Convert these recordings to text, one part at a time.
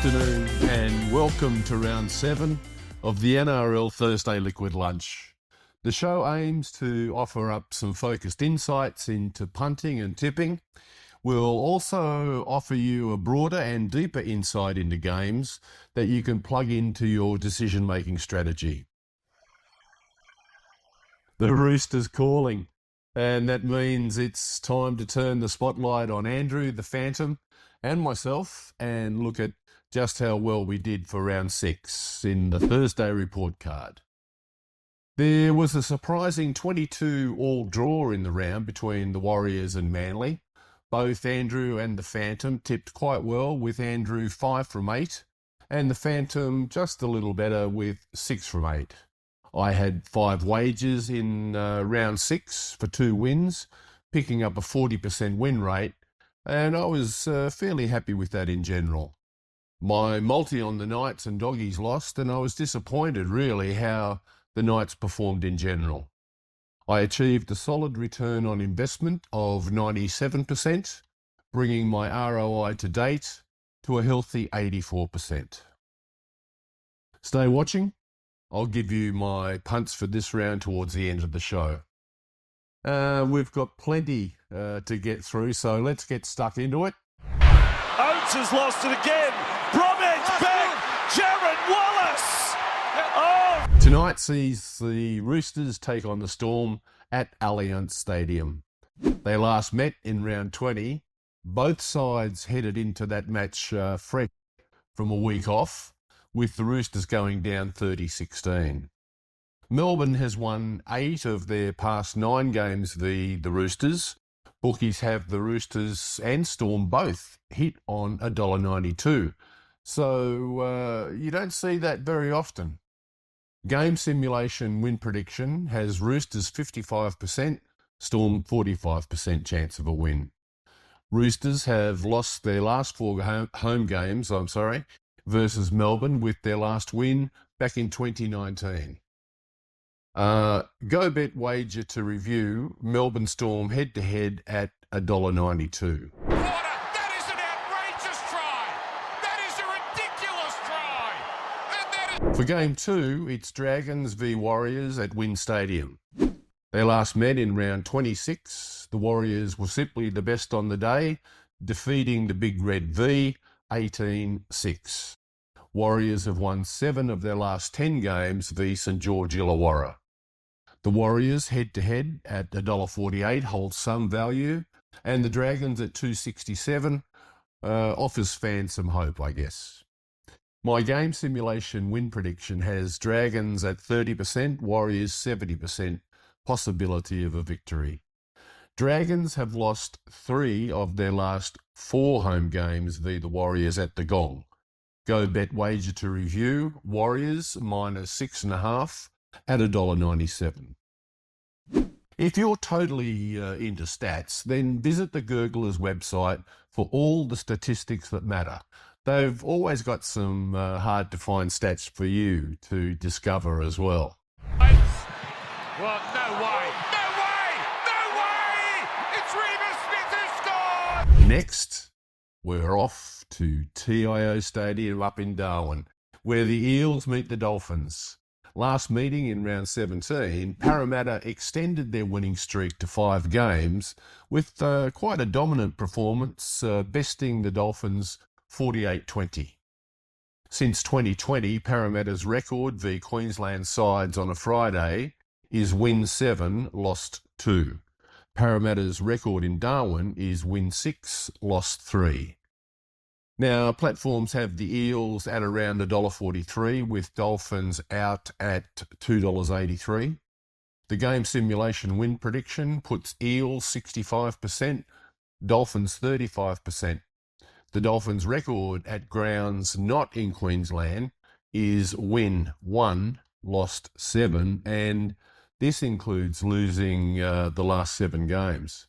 afternoon and welcome to round 7 of the NRL Thursday Liquid Lunch. The show aims to offer up some focused insights into punting and tipping. We'll also offer you a broader and deeper insight into games that you can plug into your decision-making strategy. The Roosters calling, and that means it's time to turn the spotlight on Andrew, the Phantom, and myself, and look at just how well we did for round 6 in the Thursday report card. There was a surprising 22-all draw in the round between the Warriors and Manly. Both Andrew and the Phantom tipped quite well, with Andrew 5 from 8 and the Phantom just a little better with 6 from 8. I had 5 wagers in round 6 for 2 wins, picking up a 40% win rate, and I was fairly happy with that in general. My multi on the Knights and Doggies lost, and I was disappointed really how the Knights performed in general. I achieved a solid return on investment of 97%, bringing my ROI to date to a healthy 84%. Stay watching. I'll give you my punts for this round towards the end of the show. We've got plenty to get through, so let's get stuck into it. Oates has lost it again. Bromwich back. Jared Wallace. Oh! Tonight sees the Roosters take on the Storm at Allianz Stadium. They last met in round 20. Both sides headed into that match fresh from a week off, with the Roosters going down 30-16. Melbourne has won 8 of their past 9 games v the Roosters. Bookies have the Roosters and Storm both hit on $1.92. So you don't see that very often. Game simulation win prediction has Roosters 55%, Storm 45% chance of a win. Roosters have lost their last 4 home games, versus Melbourne, with their last win back in 2019. Go bet wager to review Melbourne Storm head-to-head at $1.92. That is an outrageous try. That is a ridiculous try. For Game 2, it's Dragons v Warriors at WIN Stadium. They last met in round 26. The Warriors were simply the best on the day, defeating the Big Red V 18-6. Warriors have won 7 of their last 10 games v St George Illawarra. The Warriors head-to-head at $1.48 holds some value, and the Dragons at $2.67 offers fans some hope, I guess. My game simulation win prediction has Dragons at 30%, Warriors 70% possibility of a victory. Dragons have lost 3 of their last 4 home games v the Warriors at the Gong. Go bet wager to review Warriors -6.5 at $1.97. If you're totally into stats, then visit the Gurglers website for all the statistics that matter. They've always got some hard-to-find stats for you to discover as well. Well, no way. No way. No way. It's Remus Smith who scored. Next, we're off to TIO Stadium up in Darwin, where the Eels meet the Dolphins. Last meeting in round 17, Parramatta extended their winning streak to 5 games with quite a dominant performance, besting the Dolphins 48-20. Since 2020, Parramatta's record v Queensland sides on a Friday is win 7, lost 2. Parramatta's record in Darwin is win 6, lost 3. Now, platforms have the Eels at around $1.43, with Dolphins out at $2.83. The game simulation win prediction puts Eels 65%, Dolphins 35%. The Dolphins' record at grounds not in Queensland is win 1, lost 7, and this includes losing the last 7 games.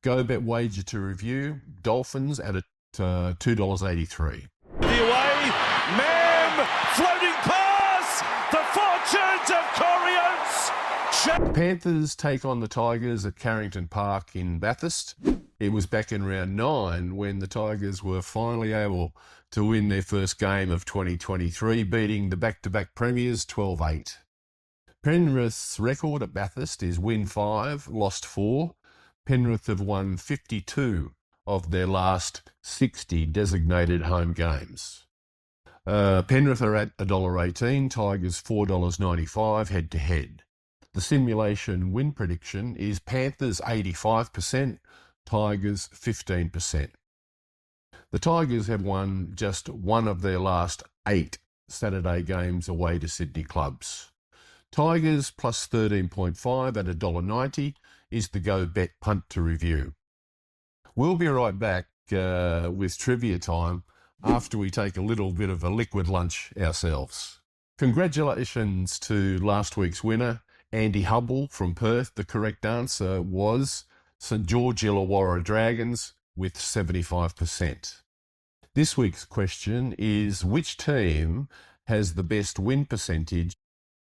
Go bet wager to review Dolphins at $2.83. The away, Mam, floating pass, the fortunes of Corey Oates. Panthers take on the Tigers at Carrington Park in Bathurst. It was back in round 9 when the Tigers were finally able to win their first game of 2023, beating the back-to-back premiers 12-8. Penrith's record at Bathurst is win 5, lost 4. Penrith have won 52 of their last 60 designated home games. Penrith are at $1.18, Tigers $4.95 head-to-head. The simulation win prediction is Panthers 85%, Tigers 15%. The Tigers have won just one of their last 8 Saturday games away to Sydney clubs. Tigers plus 13.5 at $1.90 is the Go Bet punt to review. We'll be right back with trivia time after we take a little bit of a liquid lunch ourselves. Congratulations to last week's winner, Andy Hubble from Perth. The correct answer was St George Illawarra Dragons with 75%. This week's question is, which team has the best win percentage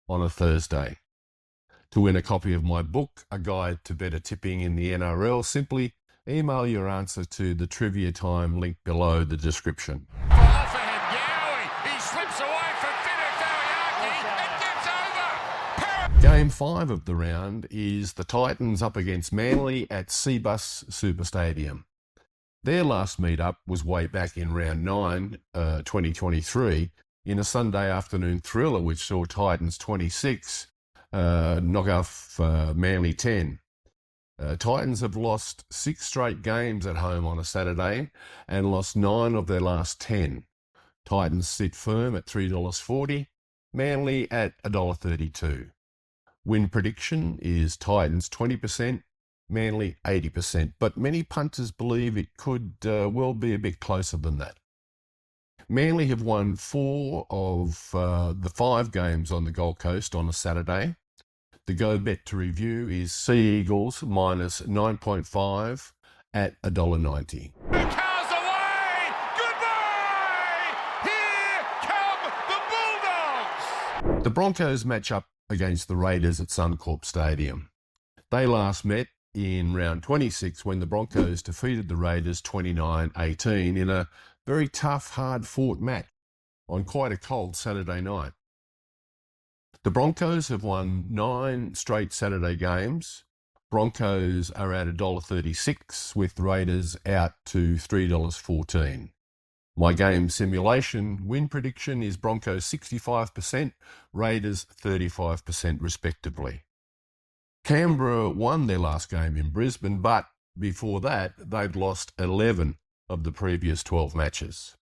on a Thursday? To win a copy of my book, A Guide to Better Tipping in the NRL, simply email your answer to the Trivia Time link below the description. Off ahead, Yowie. He slips away from Fittipaldiaki. It gets over. Game 5 of the round is the Titans up against Manly at Cbus Super Stadium. Their last meet-up was way back in round 9, 2023, in a Sunday afternoon thriller which saw Titans 26 knock off Manly 10. Titans have lost 6 straight games at home on a Saturday and lost 9 of their last 10. Titans sit firm at $3.40, Manly at $1.32. Win prediction is Titans 20%, Manly 80%, but many punters believe it could well be a bit closer than that. Manly have won 4 of the 5 games on the Gold Coast on a Saturday. The Go Bet to review is Sea Eagles minus 9.5 at $1.90. The car's away. Goodbye. Here come the Bulldogs. The Broncos match up against the Raiders at Suncorp Stadium. They last met in round 26 when the Broncos defeated the Raiders 29-18 in a very tough, hard-fought match on quite a cold Saturday night. The Broncos have won 9 straight Saturday games. Broncos are at $1.36 with Raiders out to $3.14. My game simulation win prediction is Broncos 65%, Raiders 35% respectively. Canberra won their last game in Brisbane, but before that, they'd lost 11 of the previous 12 matches.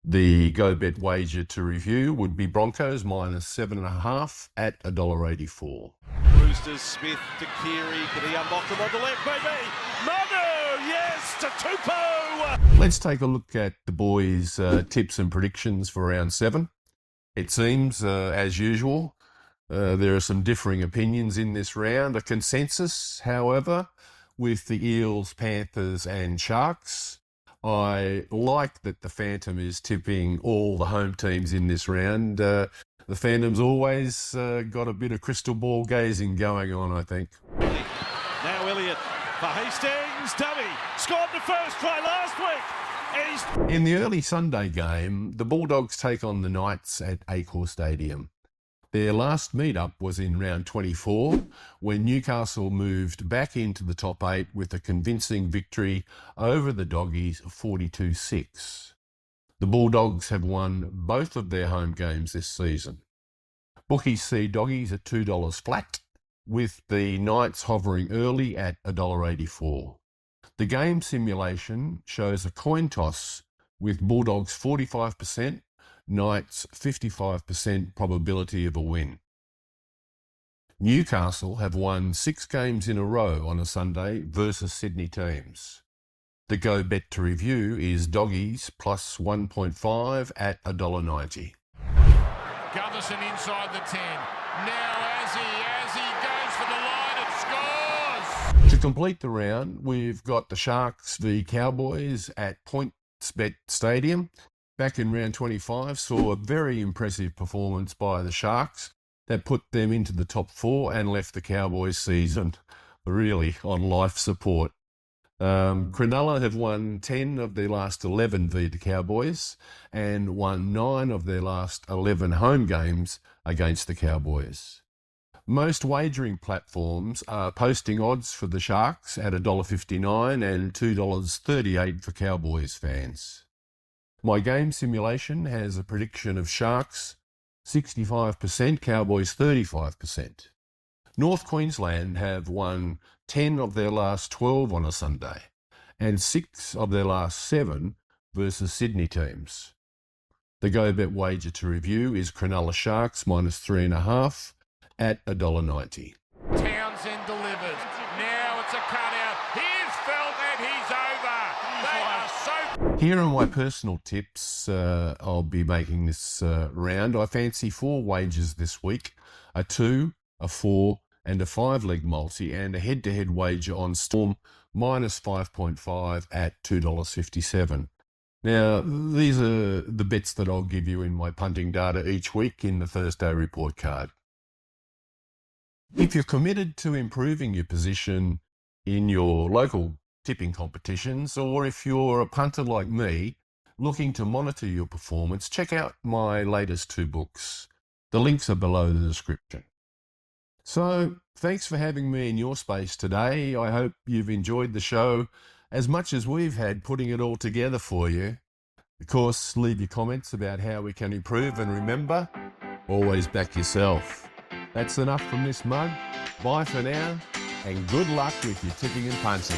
The Go Bet wager to review would be Broncos minus 7.5 at $1.84. Roosters, Smith to Keary. Can he unlock them on the left, baby? Manu, yes, to Tupou. Let's take a look at the boys' tips and predictions for round 7. It seems, as usual, there are some differing opinions in this round. A consensus, however, with the Eels, Panthers and Sharks. I like that the Phantom is tipping all the home teams in this round. The Phantom's always got a bit of crystal ball gazing going on, I think. Now Elliott for Hastings. Dummy scored the first try last week. In the early Sunday game, the Bulldogs take on the Knights at Accor Stadium. Their last meet-up was in round 24 when Newcastle moved back into the top 8 with a convincing victory over the Doggies 42-6. The Bulldogs have won both of their home games this season. Bookies see Doggies at $2 flat, with the Knights hovering early at $1.84. The game simulation shows a coin toss with Bulldogs 45%, Knights 55% probability of a win. Newcastle have won 6 games in a row on a Sunday versus Sydney teams. The Go Bet to review is Doggies plus 1.5 at $1.90. Gutherson inside the 10. Now as he goes for the line and scores. To complete the round, we've got the Sharks v Cowboys at PointsBet Stadium. Back in round 25, saw a very impressive performance by the Sharks that put them into the top 4 and left the Cowboys season really on life support. Cronulla have won 10 of their last 11 v the Cowboys and won 9 of their last 11 home games against the Cowboys. Most wagering platforms are posting odds for the Sharks at $1.59 and $2.38 for Cowboys fans. My game simulation has a prediction of Sharks 65%, Cowboys 35%. North Queensland have won 10 of their last 12 on a Sunday and 6 of their last 7 versus Sydney teams. The go-bet wager to review is Cronulla Sharks minus 3.5 at $1.90. Townsend delivers. Now it's a cutout. Here's Felt and he's over. They are so... Here are my personal tips. I'll be making this round. I fancy 4 wagers this week, a 2, a 4 and a 5-leg multi, and a head-to-head wager on Storm minus 5.5 at $2.57. Now, these are the bets that I'll give you in my punting data each week in the Thursday report card. If you're committed to improving your position in your local tipping competitions, or if you're a punter like me looking to monitor your performance, check out my latest 2 books. The links are below the description. So, thanks for having me in your space today. I hope you've enjoyed the show as much as we've had putting it all together for you. Of course, leave your comments about how we can improve, and remember, always back yourself. That's enough from this mug. Bye for now, and good luck with your tipping and punting.